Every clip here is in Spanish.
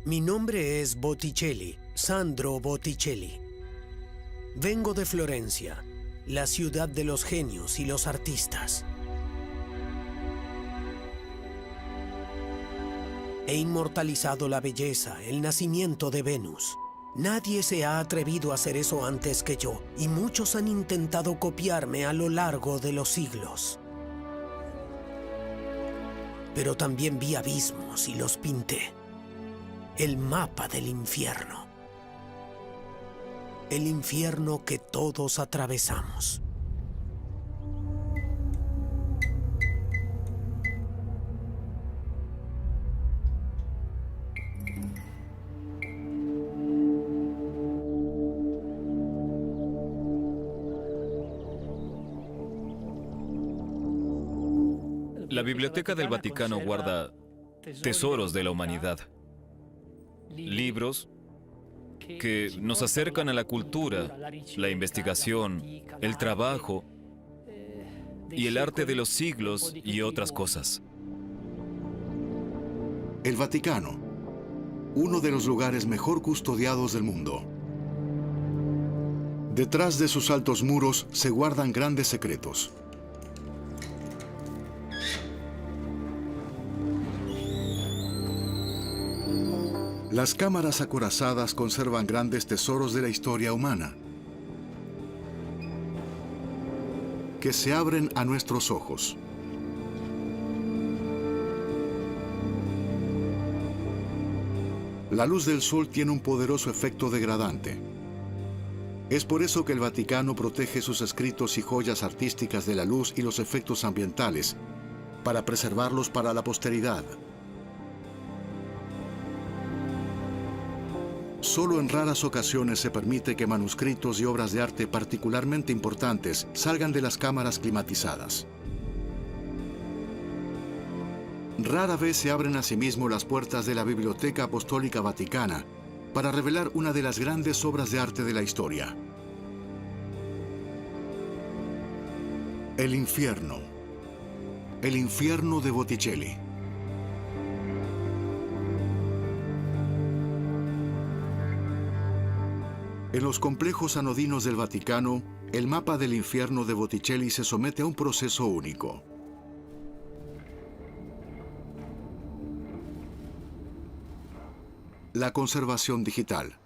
Mi nombre es Botticelli, Sandro Botticelli. Vengo de Florencia, la ciudad de los genios y los artistas. He inmortalizado la belleza, el nacimiento de Venus. Nadie se ha atrevido a hacer eso antes que yo, y muchos han intentado copiarme a lo largo de los siglos. Pero también vi abismos y los pinté. El mapa del infierno. El infierno que todos atravesamos. La Biblioteca del Vaticano guarda tesoros de la humanidad. Libros que nos acercan a la cultura, la investigación, el trabajo y el arte de los siglos y otras cosas. El Vaticano, uno de los lugares mejor custodiados del mundo. Detrás de sus altos muros se guardan grandes secretos. Las cámaras acorazadas conservan grandes tesoros de la historia humana, que se abren a nuestros ojos. La luz del sol tiene un poderoso efecto degradante. Es por eso que el Vaticano protege sus escritos y joyas artísticas de la luz y los efectos ambientales, para preservarlos para la posteridad. Solo en raras ocasiones se permite que manuscritos y obras de arte particularmente importantes salgan de las cámaras climatizadas. Rara vez se abren asimismo las puertas de la Biblioteca Apostólica Vaticana para revelar una de las grandes obras de arte de la historia. El infierno. El infierno de Botticelli. En los complejos anodinos del Vaticano, el mapa del infierno de Botticelli se somete a un proceso único. La conservación digital.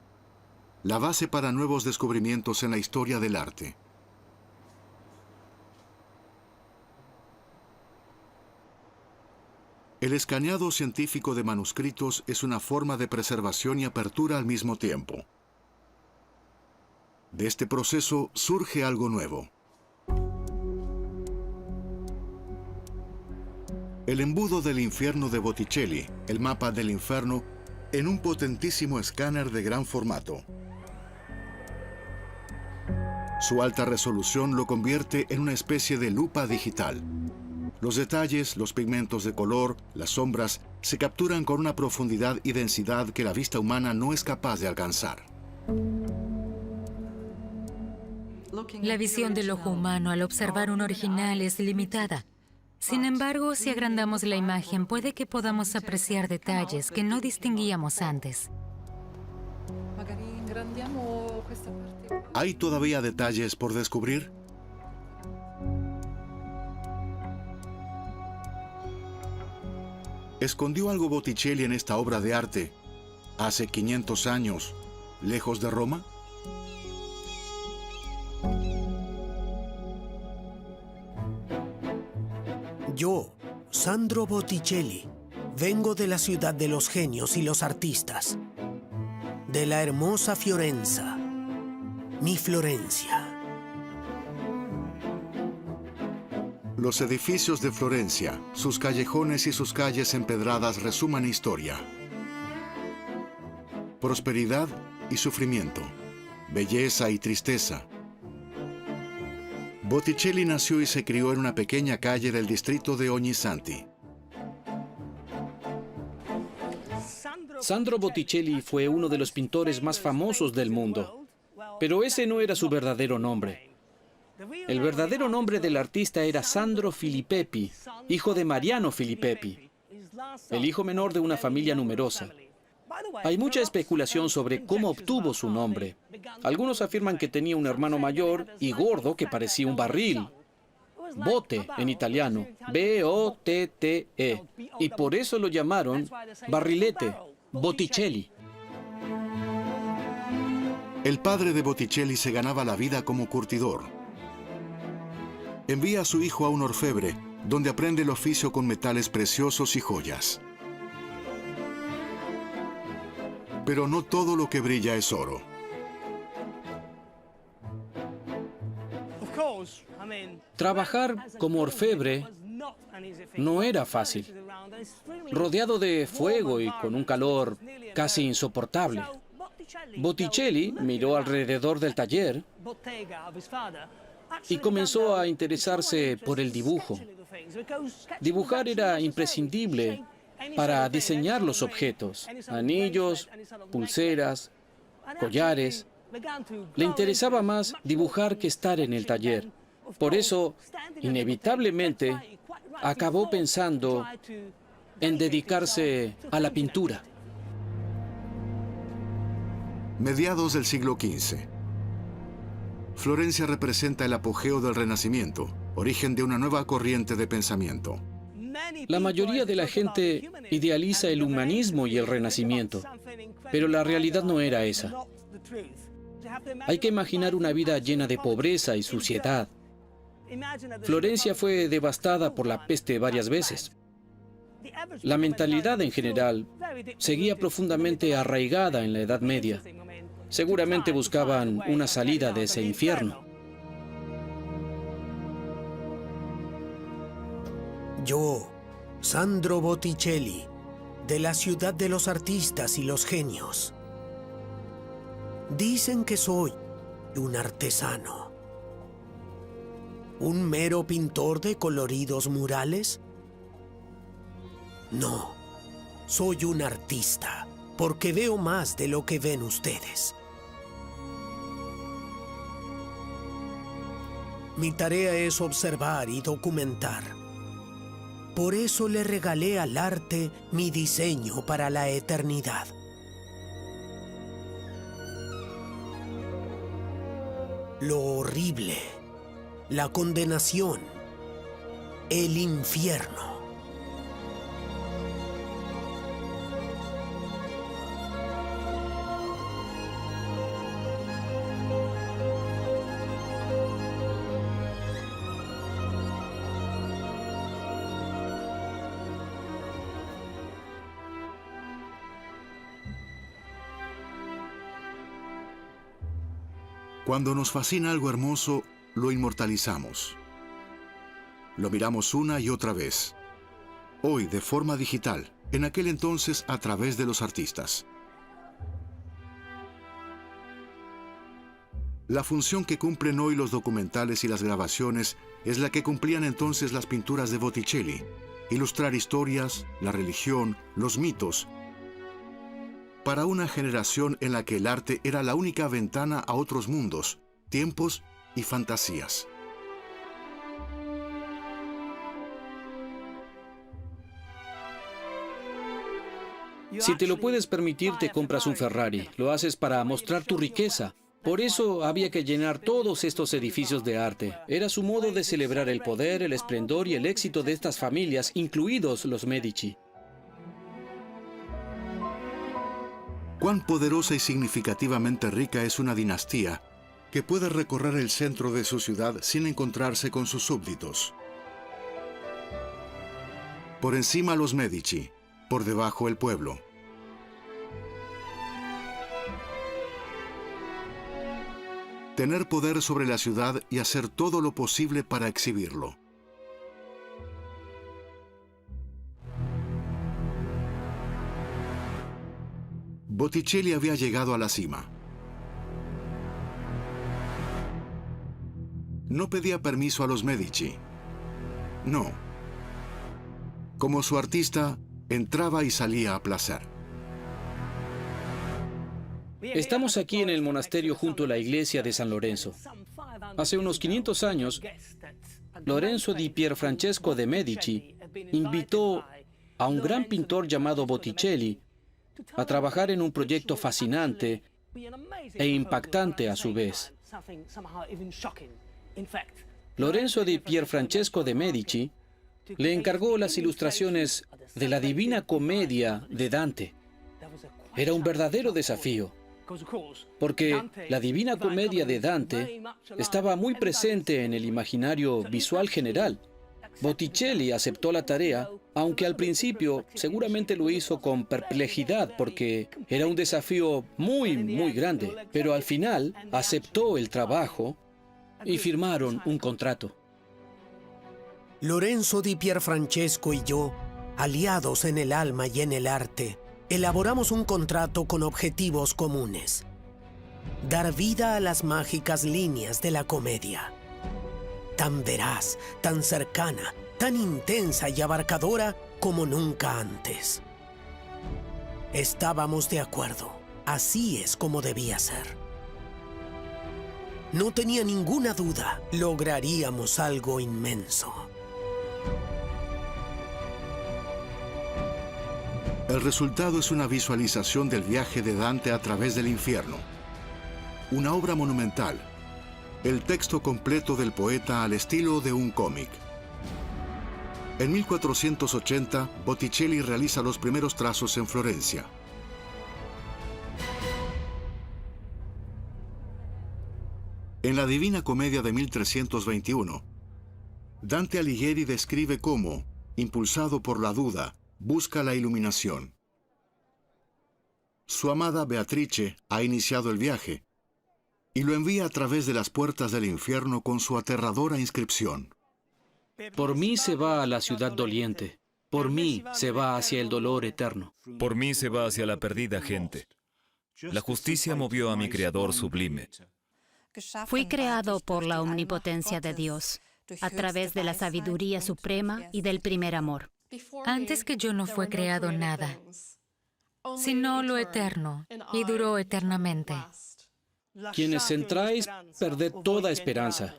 La base para nuevos descubrimientos en la historia del arte. El escaneado científico de manuscritos es una forma de preservación y apertura al mismo tiempo. De este proceso surge algo nuevo. El embudo del infierno de Botticelli, el mapa del infierno, en un potentísimo escáner de gran formato. Su alta resolución lo convierte en una especie de lupa digital. Los detalles, los pigmentos de color, las sombras, se capturan con una profundidad y densidad que la vista humana no es capaz de alcanzar. La visión del ojo humano al observar un original es limitada. Sin embargo, si agrandamos la imagen, puede que podamos apreciar detalles que no distinguíamos antes. ¿Hay todavía detalles por descubrir? ¿Escondió algo Botticelli en esta obra de arte hace 500 años, lejos de Roma? Yo, Sandro Botticelli, vengo de la ciudad de los genios y los artistas, de la hermosa Fiorenza, mi Florencia. Los edificios de Florencia, sus callejones y sus calles empedradas resuman historia. Prosperidad y sufrimiento, belleza y tristeza. Botticelli nació y se crió en una pequeña calle del distrito de Ognissanti. Sandro Botticelli fue uno de los pintores más famosos del mundo, pero ese no era su verdadero nombre. El verdadero nombre del artista era Sandro Filippeppi, hijo de Mariano Filippeppi, el hijo menor de una familia numerosa. Hay mucha especulación sobre cómo obtuvo su nombre. Algunos afirman que tenía un hermano mayor y gordo que parecía un barril. Bote en italiano, B-O-T-T-E. Y por eso lo llamaron barrilete, Botticelli. El padre de Botticelli se ganaba la vida como curtidor. Envía a su hijo a un orfebre, donde aprende el oficio con metales preciosos y joyas. Pero no todo lo que brilla es oro. Trabajar como orfebre no era fácil, rodeado de fuego y con un calor casi insoportable. Botticelli miró alrededor del taller y comenzó a interesarse por el dibujo. Dibujar era imprescindible para diseñar los objetos, anillos, pulseras, collares. Le interesaba más dibujar que estar en el taller. Por eso, inevitablemente, acabó pensando en dedicarse a la pintura. Mediados del siglo XV. Florencia representa el apogeo del Renacimiento, origen de una nueva corriente de pensamiento. La mayoría de la gente idealiza el humanismo y el Renacimiento, pero la realidad no era esa. Hay que imaginar una vida llena de pobreza y suciedad. Florencia fue devastada por la peste varias veces. La mentalidad en general seguía profundamente arraigada en la Edad Media. Seguramente buscaban una salida de ese infierno. Yo, Sandro Botticelli, de la ciudad de los artistas y los genios. Dicen que soy un artesano. ¿Un mero pintor de coloridos murales? No, soy un artista, porque veo más de lo que ven ustedes. Mi tarea es observar y documentar. Por eso le regalé al arte mi diseño para la eternidad. Lo horrible, la condenación, el infierno. Cuando nos fascina algo hermoso, lo inmortalizamos. Lo miramos una y otra vez. Hoy de forma digital, en aquel entonces a través de los artistas. La función que cumplen hoy los documentales y las grabaciones es la que cumplían entonces las pinturas de Botticelli. Ilustrar historias, la religión, los mitos, para una generación en la que el arte era la única ventana a otros mundos, tiempos y fantasías. Si te lo puedes permitir, te compras un Ferrari. Lo haces para mostrar tu riqueza. Por eso había que llenar todos estos edificios de arte. Era su modo de celebrar el poder, el esplendor y el éxito de estas familias, incluidos los Medici. Cuán poderosa y significativamente rica es una dinastía que puede recorrer el centro de su ciudad sin encontrarse con sus súbditos. Por encima los Medici, por debajo el pueblo. Tener poder sobre la ciudad y hacer todo lo posible para exhibirlo. Botticelli había llegado a la cima. No pedía permiso a los Medici. No. Como su artista, entraba y salía a placer. Estamos aquí en el monasterio junto a la iglesia de San Lorenzo. Hace unos 500 años, Lorenzo di Pierfrancesco de Medici invitó a un gran pintor llamado Botticelli a trabajar en un proyecto fascinante e impactante a su vez. Lorenzo di Pierfrancesco de Medici le encargó las ilustraciones de la Divina Comedia de Dante. Era un verdadero desafío, porque la Divina Comedia de Dante estaba muy presente en el imaginario visual general. Botticelli aceptó la tarea, aunque al principio seguramente lo hizo con perplejidad porque era un desafío muy grande, pero al final aceptó el trabajo y firmaron un contrato. Lorenzo di Pierfrancesco y yo, aliados en el alma y en el arte, elaboramos un contrato con objetivos comunes: dar vida a las mágicas líneas de la comedia. Tan veraz, tan cercana, tan intensa y abarcadora como nunca antes. Estábamos de acuerdo. Así es como debía ser. No tenía ninguna duda, lograríamos algo inmenso. El resultado es una visualización del viaje de Dante a través del infierno. Una obra monumental. El texto completo del poeta al estilo de un cómic. En 1480, Botticelli realiza los primeros trazos en Florencia. En la Divina Comedia de 1321, Dante Alighieri describe cómo, impulsado por la duda, busca la iluminación. Su amada Beatrice ha iniciado el viaje y lo envía a través de las puertas del infierno con su aterradora inscripción. Por mí se va a la ciudad doliente, por mí se va hacia el dolor eterno. Por mí se va hacia la perdida gente. La justicia movió a mi Creador sublime. Fui creado por la omnipotencia de Dios, a través de la sabiduría suprema y del primer amor. Antes que yo no fue creado nada, sino lo eterno, y duró eternamente. Quienes entráis, perded toda esperanza.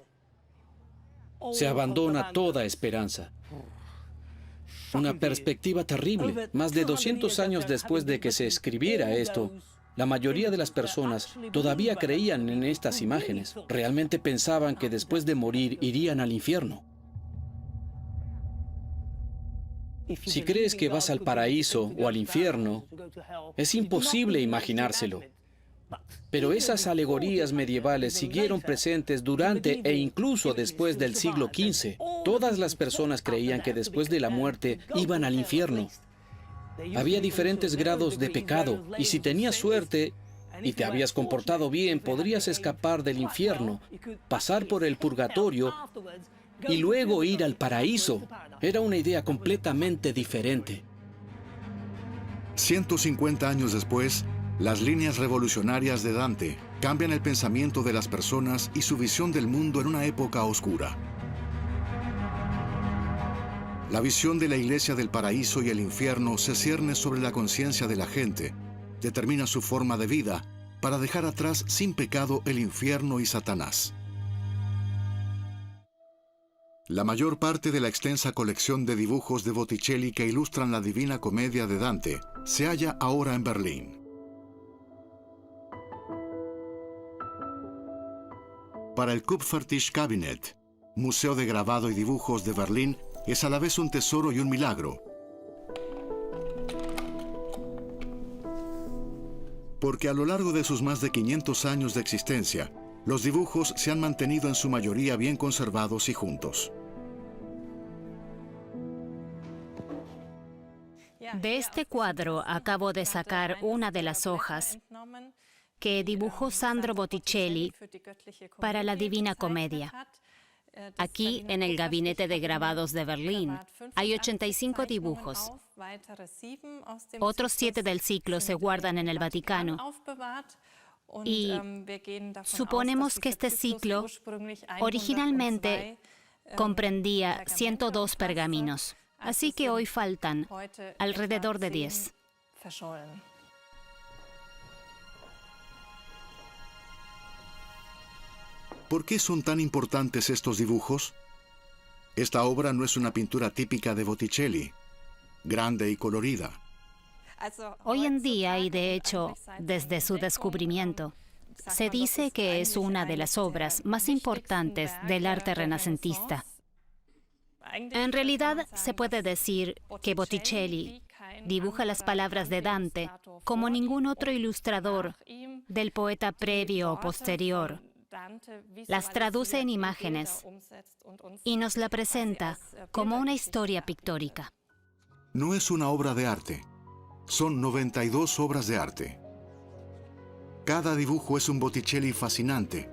Se abandona toda esperanza. Una perspectiva terrible. Más de 200 años después de que se escribiera esto, la mayoría de las personas todavía creían en estas imágenes. Realmente pensaban que después de morir irían al infierno. Si crees que vas al paraíso o al infierno, es imposible imaginárselo. Pero esas alegorías medievales siguieron presentes durante e incluso después del siglo XV. Todas las personas creían que después de la muerte iban al infierno. Había diferentes grados de pecado, y si tenías suerte y te habías comportado bien, podrías escapar del infierno, pasar por el purgatorio y luego ir al paraíso. Era una idea completamente diferente. 150 años después, las líneas revolucionarias de Dante cambian el pensamiento de las personas y su visión del mundo en una época oscura. La visión de la iglesia del paraíso y el infierno se cierne sobre la conciencia de la gente, determina su forma de vida para dejar atrás sin pecado el infierno y Satanás. La mayor parte de la extensa colección de dibujos de Botticelli que ilustran la Divina Comedia de Dante se halla ahora en Berlín. Para el Kupfertischkabinett, Museo de Grabado y Dibujos de Berlín, es a la vez un tesoro y un milagro. Porque a lo largo de sus más de 500 años de existencia, los dibujos se han mantenido en su mayoría bien conservados y juntos. De este cuadro acabo de sacar una de las hojas que dibujó Sandro Botticelli para la Divina Comedia. Aquí, en el Gabinete de Grabados de Berlín, hay 85 dibujos. Otros 7 del ciclo se guardan en el Vaticano. Y suponemos que este ciclo originalmente comprendía 102 pergaminos. Así que hoy faltan alrededor de 10. ¿Por qué son tan importantes estos dibujos? Esta obra no es una pintura típica de Botticelli, grande y colorida. Hoy en día, y de hecho, desde su descubrimiento, se dice que es una de las obras más importantes del arte renacentista. En realidad, se puede decir que Botticelli dibuja las palabras de Dante como ningún otro ilustrador del poeta previo o posterior. Las traduce en imágenes y nos la presenta como una historia pictórica. No es una obra de arte, son 92 obras de arte. Cada dibujo es un Botticelli fascinante,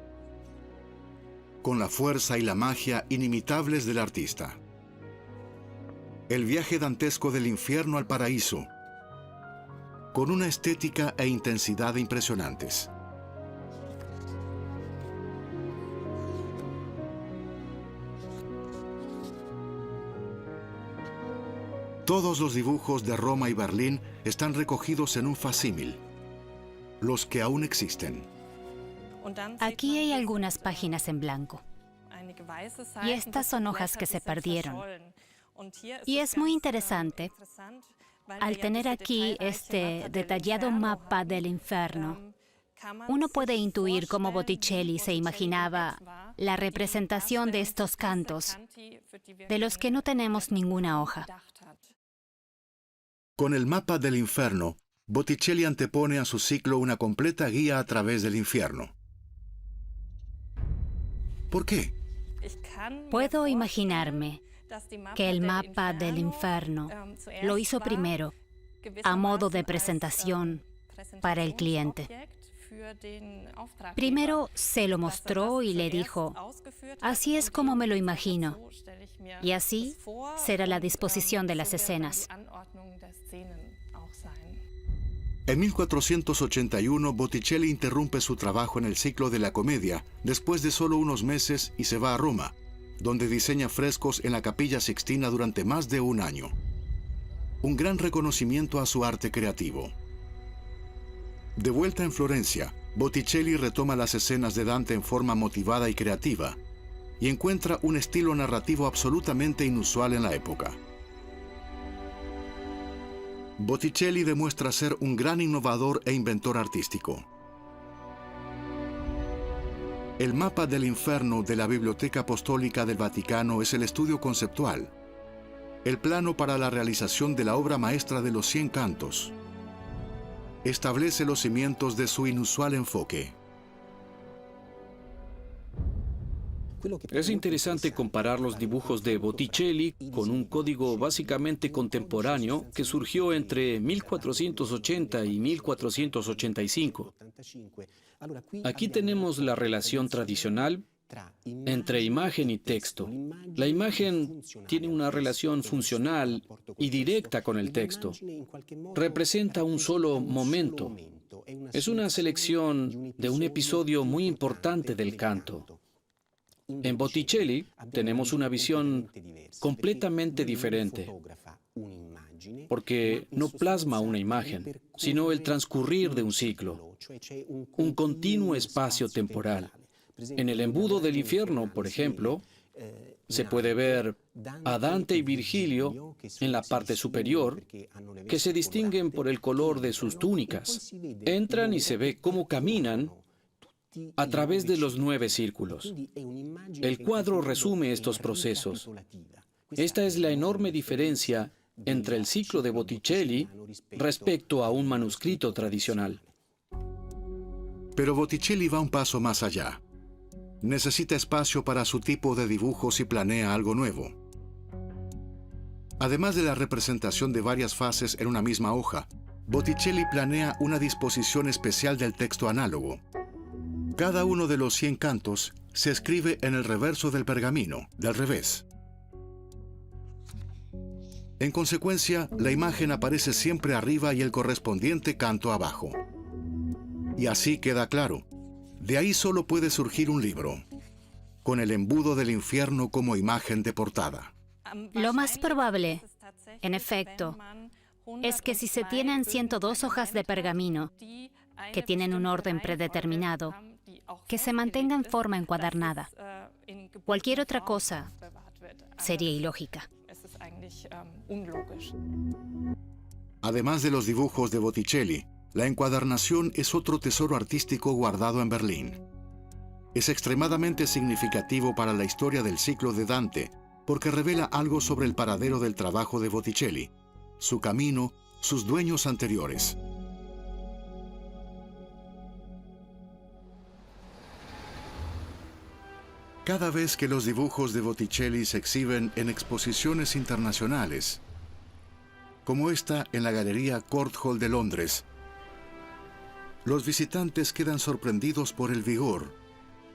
con la fuerza y la magia inimitables del artista. El viaje dantesco del infierno al paraíso, con una estética e intensidad impresionantes. Todos los dibujos de Roma y Berlín están recogidos en un facsímil, los que aún existen. Aquí hay algunas páginas en blanco. Y estas son hojas que se perdieron. Y es muy interesante, al tener aquí este detallado mapa del infierno, uno puede intuir cómo Botticelli se imaginaba la representación de estos cantos, de los que no tenemos ninguna hoja. Con el mapa del infierno, Botticelli antepone a su ciclo una completa guía a través del infierno. ¿Por qué? Puedo imaginarme que el mapa del infierno lo hizo primero a modo de presentación para el cliente. Primero se lo mostró y le dijo, así es como me lo imagino, y así será la disposición de las escenas. En 1481, Botticelli interrumpe su trabajo en el ciclo de la comedia después de solo unos meses y se va a Roma, donde diseña frescos en la Capilla Sixtina durante más de un año. Un gran reconocimiento a su arte creativo. De vuelta en Florencia, Botticelli retoma las escenas de Dante en forma motivada y creativa, y encuentra un estilo narrativo absolutamente inusual en la época. Botticelli demuestra ser un gran innovador e inventor artístico. El mapa del infierno de la Biblioteca Apostólica del Vaticano es el estudio conceptual, el plano para la realización de la obra maestra de los 100 cantos. Establece los cimientos de su inusual enfoque. Es interesante comparar los dibujos de Botticelli con un código básicamente contemporáneo que surgió entre 1480 y 1485. Aquí tenemos la relación tradicional entre imagen y texto. La imagen tiene una relación funcional y directa con el texto. Representa un solo momento. Es una selección de un episodio muy importante del canto. En Botticelli tenemos una visión completamente diferente, porque no plasma una imagen, sino el transcurrir de un ciclo, un continuo espacio temporal. En el embudo del infierno, por ejemplo, se puede ver a Dante y Virgilio en la parte superior, que se distinguen por el color de sus túnicas. Entran y se ve cómo caminan a través de los 9 círculos. El cuadro resume estos procesos. Esta es la enorme diferencia entre el ciclo de Botticelli respecto a un manuscrito tradicional. Pero Botticelli va un paso más allá. Necesita espacio para su tipo de dibujos y planea algo nuevo. Además de la representación de varias fases en una misma hoja, Botticelli planea una disposición especial del texto análogo. Cada uno de los 100 cantos se escribe en el reverso del pergamino, del revés. En consecuencia, la imagen aparece siempre arriba y el correspondiente canto abajo. Y así queda claro. De ahí solo puede surgir un libro, con el embudo del infierno como imagen de portada. Lo más probable, en efecto, es que si se tienen 102 hojas de pergamino, que tienen un orden predeterminado, que se mantenga en forma encuadernada. Cualquier otra cosa sería ilógica. Además de los dibujos de Botticelli, la encuadernación es otro tesoro artístico guardado en Berlín. Es extremadamente significativo para la historia del ciclo de Dante, porque revela algo sobre el paradero del trabajo de Botticelli, su camino, sus dueños anteriores. Cada vez que los dibujos de Botticelli se exhiben en exposiciones internacionales, como esta en la Galería Court Hall de Londres, los visitantes quedan sorprendidos por el vigor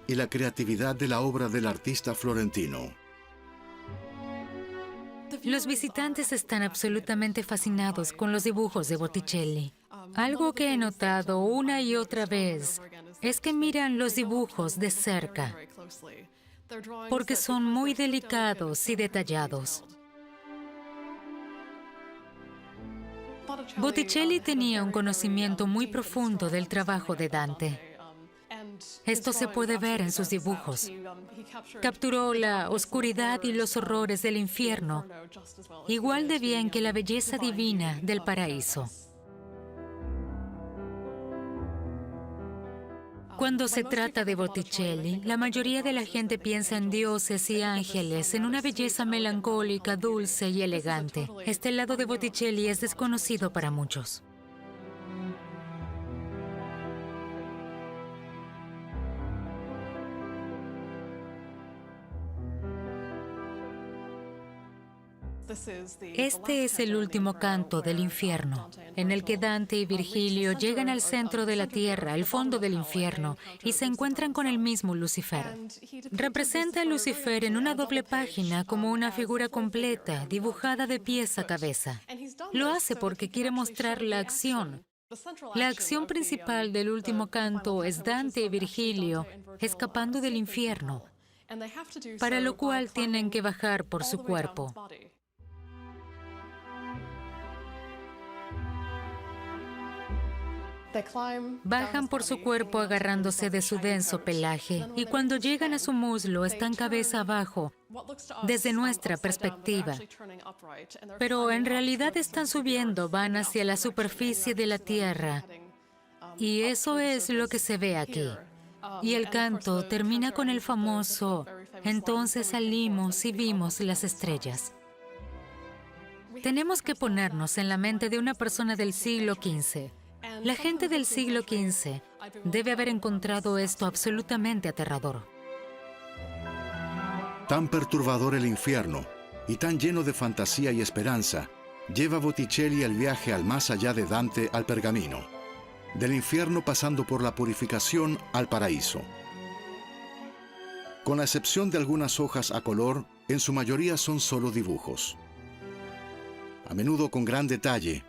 y la creatividad de la obra del artista florentino. Los visitantes están absolutamente fascinados con los dibujos de Botticelli. Algo que he notado una y otra vez es que miran los dibujos de cerca, porque son muy delicados y detallados. Botticelli tenía un conocimiento muy profundo del trabajo de Dante. Esto se puede ver en sus dibujos. Capturó la oscuridad y los horrores del infierno, igual de bien que la belleza divina del paraíso. Cuando se trata de Botticelli, la mayoría de la gente piensa en dioses y ángeles, en una belleza melancólica, dulce y elegante. Este lado de Botticelli es desconocido para muchos. Este es el último canto del infierno, en el que Dante y Virgilio llegan al centro de la tierra, al fondo del infierno, y se encuentran con el mismo Lucifer. Representa a Lucifer en una doble página como una figura completa, dibujada de pies a cabeza. Lo hace porque quiere mostrar la acción. La acción principal del último canto es Dante y Virgilio escapando del infierno, para lo cual tienen que bajar por su cuerpo. Bajan por su cuerpo agarrándose de su denso pelaje, y cuando llegan a su muslo están cabeza abajo, desde nuestra perspectiva. Pero en realidad están subiendo, van hacia la superficie de la tierra. Y eso es lo que se ve aquí. Y el canto termina con el famoso "Entonces salimos y vimos las estrellas". Tenemos que ponernos en la mente de una persona del siglo XV. La gente del siglo XV debe haber encontrado esto absolutamente aterrador. Tan perturbador el infierno y tan lleno de fantasía y esperanza, lleva Botticelli el viaje al más allá de Dante al pergamino, del infierno pasando por la purificación al paraíso. Con la excepción de algunas hojas a color, en su mayoría son solo dibujos. A menudo con gran detalle,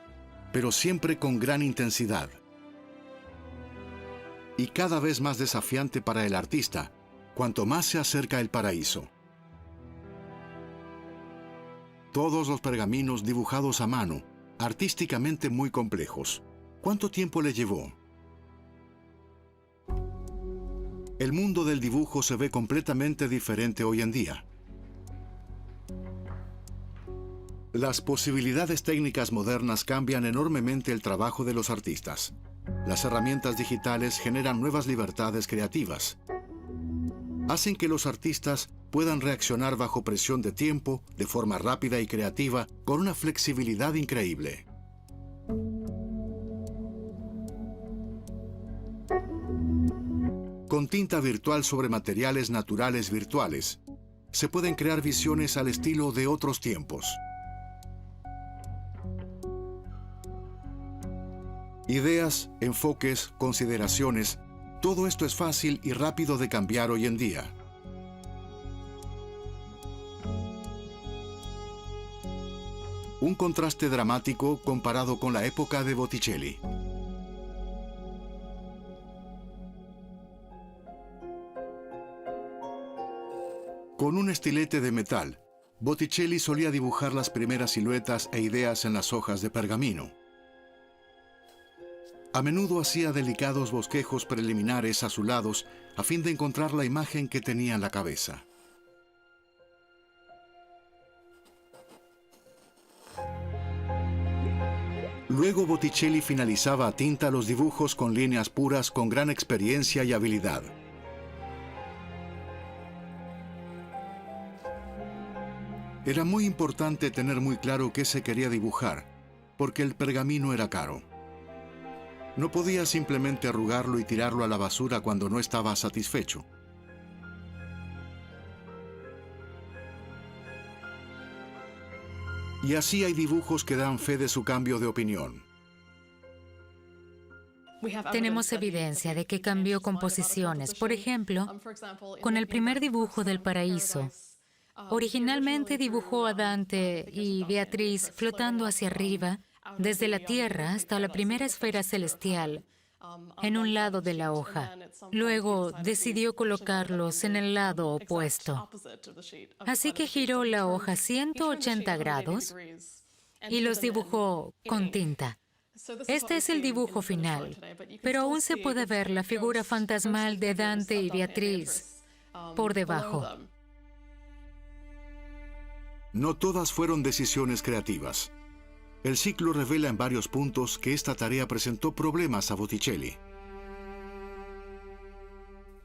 pero siempre con gran intensidad. Y cada vez más desafiante para el artista, cuanto más se acerca el paraíso. Todos los pergaminos dibujados a mano, artísticamente muy complejos. ¿Cuánto tiempo le llevó? El mundo del dibujo se ve completamente diferente hoy en día. Las posibilidades técnicas modernas cambian enormemente el trabajo de los artistas. Las herramientas digitales generan nuevas libertades creativas. Hacen que los artistas puedan reaccionar bajo presión de tiempo, de forma rápida y creativa, con una flexibilidad increíble. Con tinta virtual sobre materiales naturales virtuales, se pueden crear visiones al estilo de otros tiempos. Ideas, enfoques, consideraciones, todo esto es fácil y rápido de cambiar hoy en día. Un contraste dramático comparado con la época de Botticelli. Con un estilete de metal, Botticelli solía dibujar las primeras siluetas e ideas en las hojas de pergamino. A menudo hacía delicados bosquejos preliminares azulados a fin de encontrar la imagen que tenía en la cabeza. Luego Botticelli finalizaba a tinta los dibujos con líneas puras con gran experiencia y habilidad. Era muy importante tener muy claro qué se quería dibujar, porque el pergamino era caro. No podía simplemente arrugarlo y tirarlo a la basura cuando no estaba satisfecho. Y así hay dibujos que dan fe de su cambio de opinión. Tenemos evidencia de que cambió composiciones. Por ejemplo, con el primer dibujo del paraíso. Originalmente dibujó a Dante y Beatriz flotando hacia arriba, desde la tierra hasta la primera esfera celestial, en un lado de la hoja. Luego decidió colocarlos en el lado opuesto. Así que giró la hoja 180 grados y los dibujó con tinta. Este es el dibujo final, pero aún se puede ver la figura fantasmal de Dante y Beatriz por debajo. No todas fueron decisiones creativas. El ciclo revela en varios puntos que esta tarea presentó problemas a Botticelli.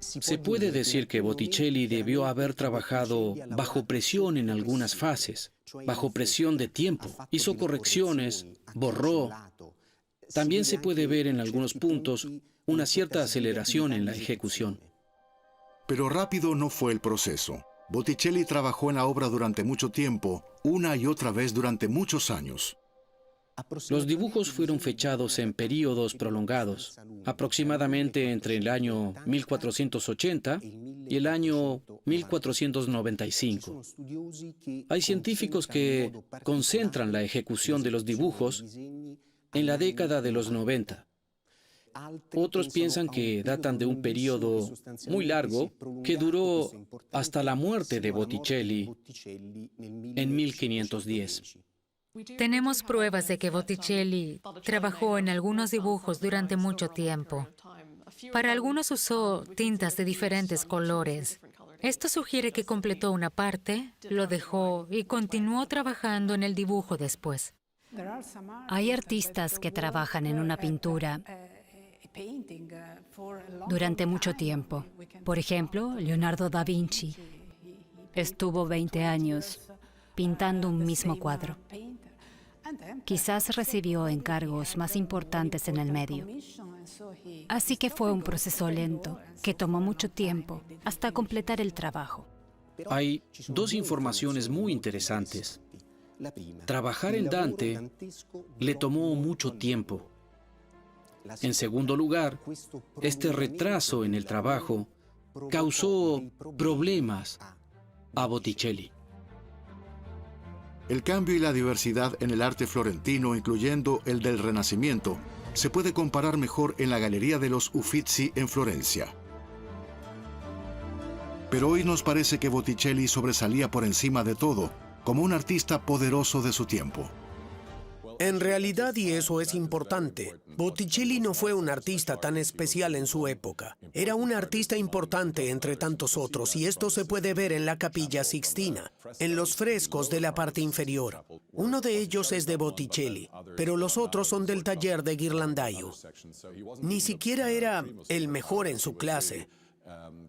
Se puede decir que Botticelli debió haber trabajado bajo presión en algunas fases, bajo presión de tiempo. Hizo correcciones, borró. También se puede ver en algunos puntos una cierta aceleración en la ejecución. Pero rápido no fue el proceso. Botticelli trabajó en la obra durante mucho tiempo, una y otra vez durante muchos años. Los dibujos fueron fechados en períodos prolongados, aproximadamente entre el año 1480 y el año 1495. Hay científicos que concentran la ejecución de los dibujos en la década de los 90. Otros piensan que datan de un período muy largo que duró hasta la muerte de Botticelli en 1510. Tenemos pruebas de que Botticelli trabajó en algunos dibujos durante mucho tiempo. Para algunos usó tintas de diferentes colores. Esto sugiere que completó una parte, lo dejó y continuó trabajando en el dibujo después. Hay artistas que trabajan en una pintura durante mucho tiempo. Por ejemplo, Leonardo da Vinci estuvo 20 años pintando un mismo cuadro. Quizás recibió encargos más importantes en el medio. Así que fue un proceso lento, que tomó mucho tiempo hasta completar el trabajo. Hay dos informaciones muy interesantes. Trabajar en Dante le tomó mucho tiempo. En segundo lugar, este retraso en el trabajo causó problemas a Botticelli. El cambio y la diversidad en el arte florentino, incluyendo el del Renacimiento, se puede comparar mejor en la Galería de los Uffizi en Florencia. Pero hoy nos parece que Botticelli sobresalía por encima de todo, como un artista poderoso de su tiempo. En realidad, y eso es importante, Botticelli no fue un artista tan especial en su época. Era un artista importante entre tantos otros, y esto se puede ver en la Capilla Sixtina, en los frescos de la parte inferior. Uno de ellos es de Botticelli, pero los otros son del taller de Ghirlandaio. Ni siquiera era el mejor en su clase,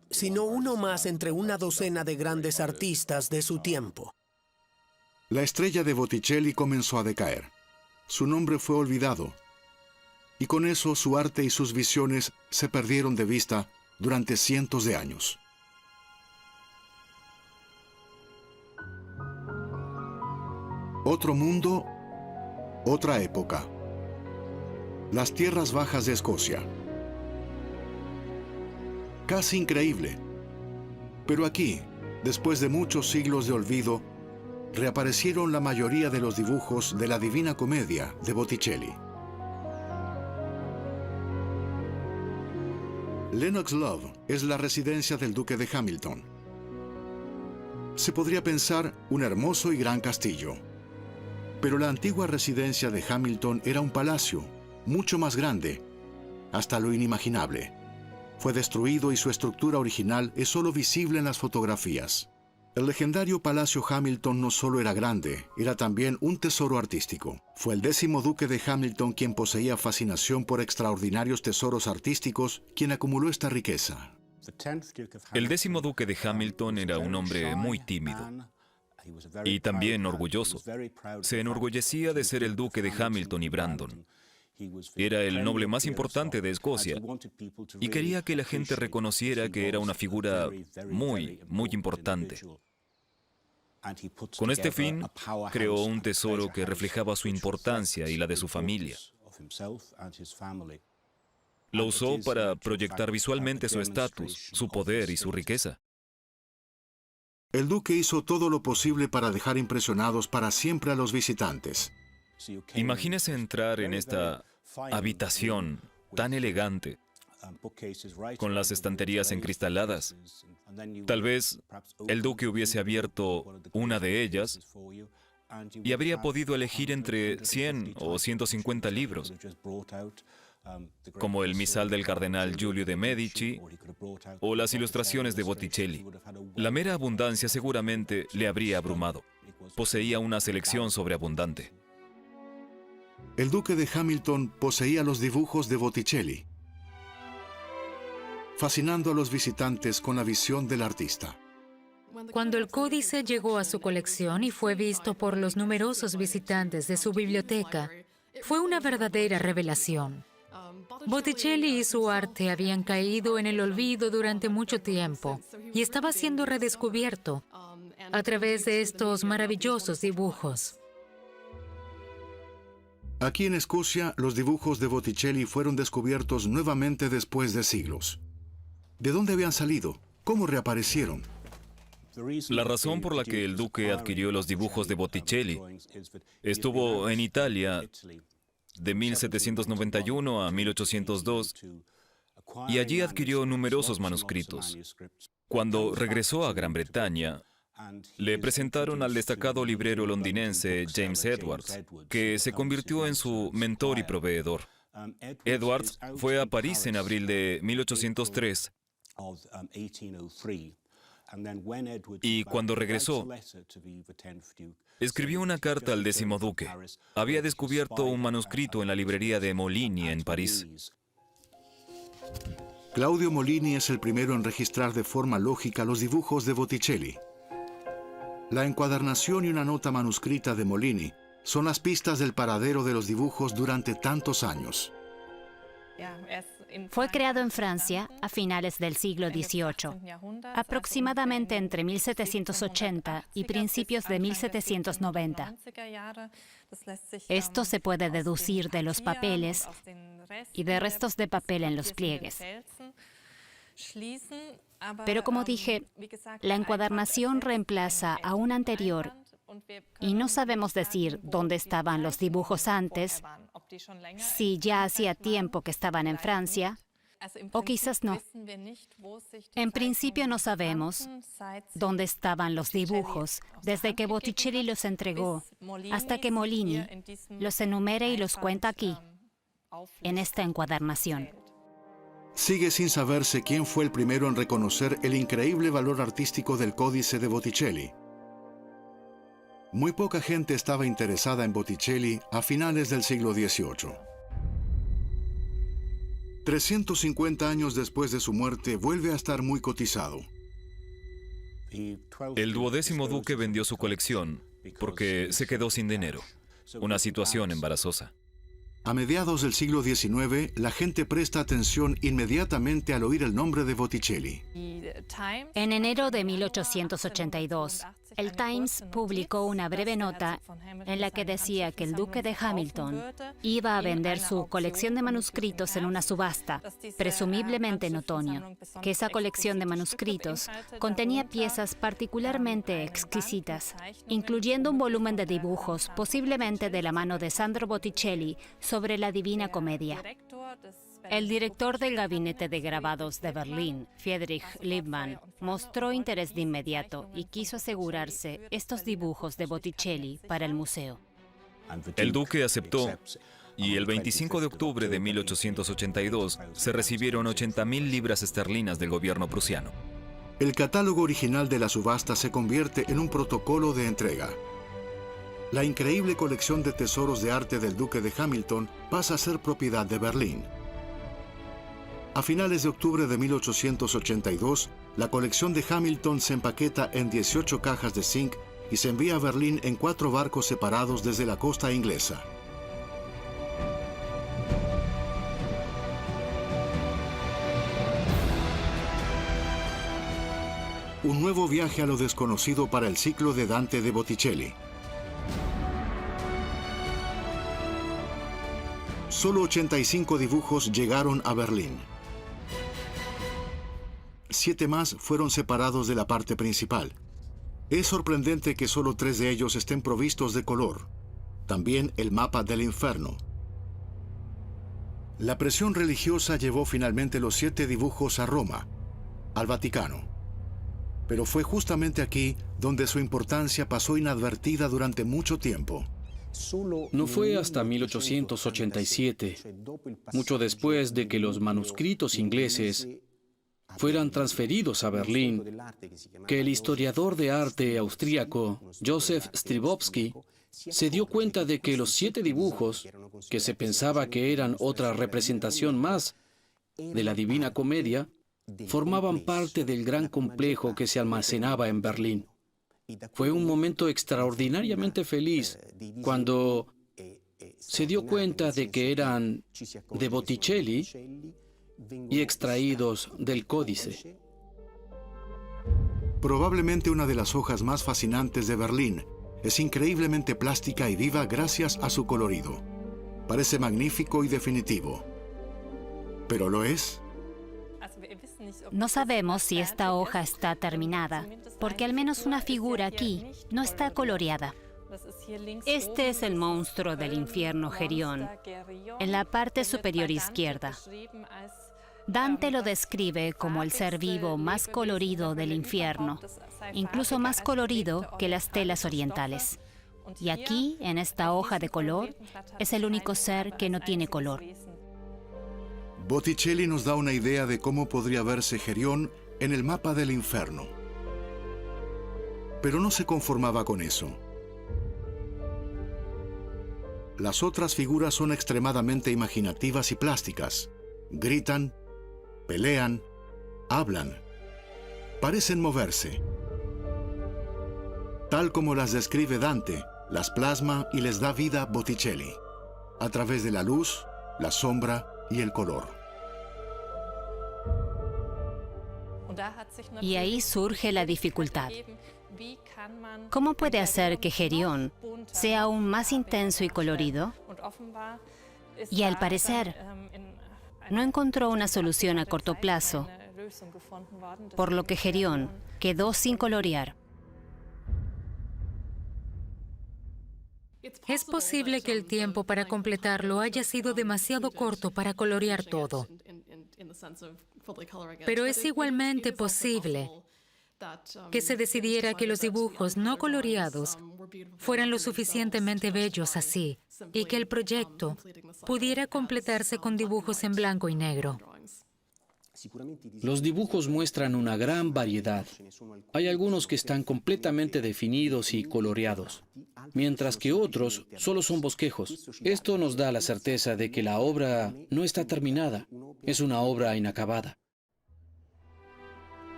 sino uno más entre una docena de grandes artistas de su tiempo. La estrella de Botticelli comenzó a decaer. Su nombre fue olvidado, y con eso su arte y sus visiones se perdieron de vista durante cientos de años. Otro mundo, otra época. Las tierras bajas de Escocia. Casi increíble. Pero aquí, después de muchos siglos de olvido, reaparecieron la mayoría de los dibujos de la Divina Comedia de Botticelli. Lennox Love es la residencia del duque de Hamilton. Se podría pensar un hermoso y gran castillo. Pero la antigua residencia de Hamilton era un palacio, mucho más grande, hasta lo inimaginable. Fue destruido y su estructura original es solo visible en las fotografías. El legendario Palacio Hamilton no solo era grande, era también un tesoro artístico. Fue el 10º duque de Hamilton quien poseía fascinación por extraordinarios tesoros artísticos, quien acumuló esta riqueza. El 10º duque de Hamilton era un hombre muy tímido y también orgulloso. Se enorgullecía de ser el duque de Hamilton y Brandon. Era el noble más importante de Escocia y quería que la gente reconociera que era una figura muy importante. Con este fin, creó un tesoro que reflejaba su importancia y la de su familia. Lo usó para proyectar visualmente su estatus, su poder y su riqueza. El duque hizo todo lo posible para dejar impresionados para siempre a los visitantes. Imagínese entrar en esta habitación tan elegante, con las estanterías encristaladas. Tal vez el duque hubiese abierto una de ellas y habría podido elegir entre 100 o 150 libros, como el misal del cardenal Giulio de Medici o las ilustraciones de Botticelli. La mera abundancia seguramente le habría abrumado. Poseía una selección sobreabundante. El duque de Hamilton poseía los dibujos de Botticelli, fascinando a los visitantes con la visión del artista. Cuando el códice llegó a su colección y fue visto por los numerosos visitantes de su biblioteca, fue una verdadera revelación. Botticelli y su arte habían caído en el olvido durante mucho tiempo y estaba siendo redescubierto a través de estos maravillosos dibujos. Aquí en Escocia, los dibujos de Botticelli fueron descubiertos nuevamente después de siglos. ¿De dónde habían salido? ¿Cómo reaparecieron? La razón por la que el duque adquirió los dibujos de Botticelli estuvo en Italia de 1791 a 1802 y allí adquirió numerosos manuscritos. Cuando regresó a Gran Bretaña, le presentaron al destacado librero londinense James Edwards, que se convirtió en su mentor y proveedor. Edwards fue a París en abril de 1803 y cuando regresó, escribió una carta al 10º duque. Había descubierto un manuscrito en la librería de Molini en París. Claudio Molini es el primero en registrar de forma lógica los dibujos de Botticelli. La encuadernación y una nota manuscrita de Molini son las pistas del paradero de los dibujos durante tantos años. Fue creado en Francia a finales del siglo XVIII, aproximadamente entre 1780 y principios de 1790. Esto se puede deducir de los papeles y de restos de papel en los pliegues. Pero como dije, la encuadernación reemplaza a una anterior y no sabemos decir dónde estaban los dibujos antes, si ya hacía tiempo que estaban en Francia, o quizás no. En principio no sabemos dónde estaban los dibujos desde que Botticelli los entregó hasta que Molini los enumere y los cuenta aquí, en esta encuadernación. Sigue sin saberse quién fue el primero en reconocer el increíble valor artístico del códice de Botticelli. Muy poca gente estaba interesada en Botticelli a finales del siglo XVIII. 350 años después de su muerte, vuelve a estar muy cotizado. El 12º duque vendió su colección porque se quedó sin dinero. Una situación embarazosa. A mediados del siglo XIX, la gente presta atención inmediatamente al oír el nombre de Botticelli. En enero de 1882, el Times publicó una breve nota en la que decía que el duque de Hamilton iba a vender su colección de manuscritos en una subasta, presumiblemente en otoño, que esa colección de manuscritos contenía piezas particularmente exquisitas, incluyendo un volumen de dibujos, posiblemente de la mano de Sandro Botticelli, sobre la Divina Comedia. El director del Gabinete de Grabados de Berlín, Friedrich Liebmann, mostró interés de inmediato y quiso asegurarse estos dibujos de Botticelli para el museo. El duque aceptó y el 25 de octubre de 1882 se recibieron 80.000 libras esterlinas del gobierno prusiano. El catálogo original de la subasta se convierte en un protocolo de entrega. La increíble colección de tesoros de arte del Duque de Hamilton pasa a ser propiedad de Berlín. A finales de octubre de 1882, la colección de Hamilton se empaqueta en 18 cajas de zinc y se envía a Berlín en 4 barcos separados desde la costa inglesa. Un nuevo viaje a lo desconocido para el ciclo de Dante de Botticelli. Solo 85 dibujos llegaron a Berlín. 7 más fueron separados de la parte principal. Es sorprendente que solo 3 de ellos estén provistos de color. También el mapa del infierno. La presión religiosa llevó finalmente los 7 dibujos a Roma, al Vaticano. Pero fue justamente aquí donde su importancia pasó inadvertida durante mucho tiempo. No fue hasta 1887, mucho después de que los manuscritos ingleses fueran transferidos a Berlín, que el historiador de arte austríaco Joseph Strijbowski se dio cuenta de que los 7 dibujos, que se pensaba que eran otra representación más de la Divina Comedia, formaban parte del gran complejo que se almacenaba en Berlín. Fue un momento extraordinariamente feliz cuando se dio cuenta de que eran de Botticelli y extraídos del códice. Probablemente una de las hojas más fascinantes de Berlín. Es increíblemente plástica y viva gracias a su colorido. Parece magnífico y definitivo. ¿Pero lo es? No sabemos si esta hoja está terminada, porque al menos una figura aquí no está coloreada. Este es el monstruo del infierno Gerión, en la parte superior izquierda. Dante lo describe como el ser vivo más colorido del infierno, incluso más colorido que las telas orientales. Y aquí, en esta hoja de color, es el único ser que no tiene color. Botticelli nos da una idea de cómo podría verse Gerión en el mapa del infierno. Pero no se conformaba con eso. Las otras figuras son extremadamente imaginativas y plásticas. Gritan, pelean, hablan, parecen moverse. Tal como las describe Dante, las plasma y les da vida Botticelli, a través de la luz, la sombra y el color. Y ahí surge la dificultad. ¿Cómo puede hacer que Gerión sea aún más intenso y colorido? Y al parecer, no encontró una solución a corto plazo, por lo que Gerión quedó sin colorear. Es posible que el tiempo para completarlo haya sido demasiado corto para colorear todo. Pero es igualmente posible que se decidiera que los dibujos no coloreados fueran lo suficientemente bellos así, y que el proyecto pudiera completarse con dibujos en blanco y negro. Los dibujos muestran una gran variedad. Hay algunos que están completamente definidos y coloreados, mientras que otros solo son bosquejos. Esto nos da la certeza de que la obra no está terminada, es una obra inacabada.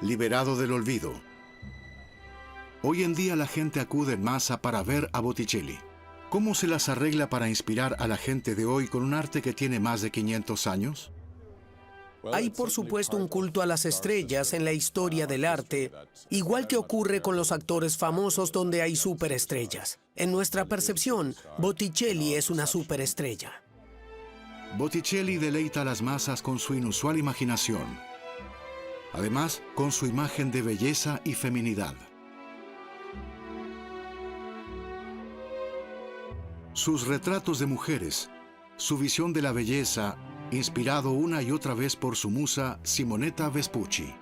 Liberado del olvido. Hoy en día la gente acude en masa para ver a Botticelli. ¿Cómo se las arregla para inspirar a la gente de hoy con un arte que tiene más de 500 años? Hay por supuesto un culto a las estrellas en la historia del arte, igual que ocurre con los actores famosos donde hay superestrellas. En nuestra percepción, Botticelli es una superestrella. Botticelli deleita a las masas con su inusual imaginación. Además, con su imagen de belleza y feminidad. Sus retratos de mujeres, su visión de la belleza, inspirado una y otra vez por su musa Simonetta Vespucci.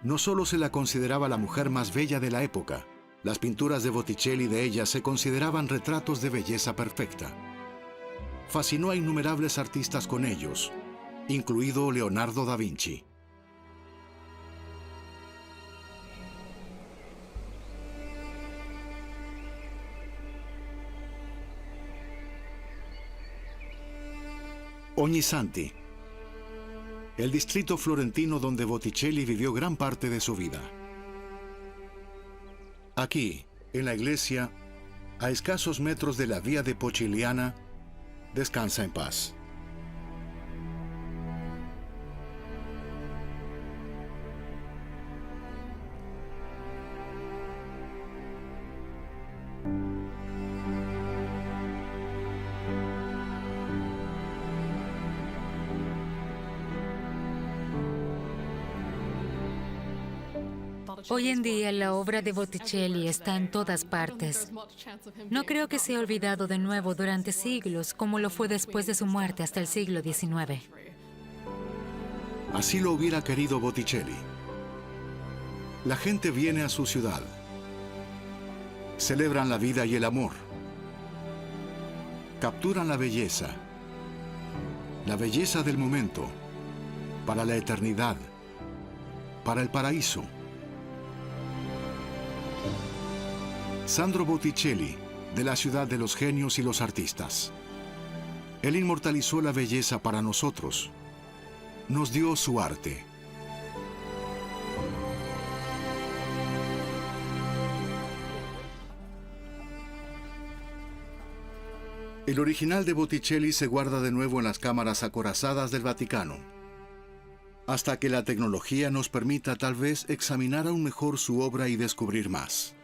No solo se la consideraba la mujer más bella de la época, las pinturas de Botticelli de ella se consideraban retratos de belleza perfecta. Fascinó a innumerables artistas con ellos, incluido Leonardo da Vinci. Ognissanti, el distrito florentino donde Botticelli vivió gran parte de su vida. Aquí, en la iglesia, a escasos metros de la vía de Pocciliana, descansa en paz. Hoy en día la obra de Botticelli está en todas partes. No creo que sea olvidado de nuevo durante siglos como lo fue después de su muerte hasta el siglo XIX. Así lo hubiera querido Botticelli. La gente viene a su ciudad. Celebran la vida y el amor. Capturan la belleza del momento, para la eternidad, para el paraíso. Sandro Botticelli, de la ciudad de los genios y los artistas. Él inmortalizó la belleza para nosotros. Nos dio su arte. El original de Botticelli se guarda de nuevo en las cámaras acorazadas del Vaticano, hasta que la tecnología nos permita tal vez examinar aún mejor su obra y descubrir más.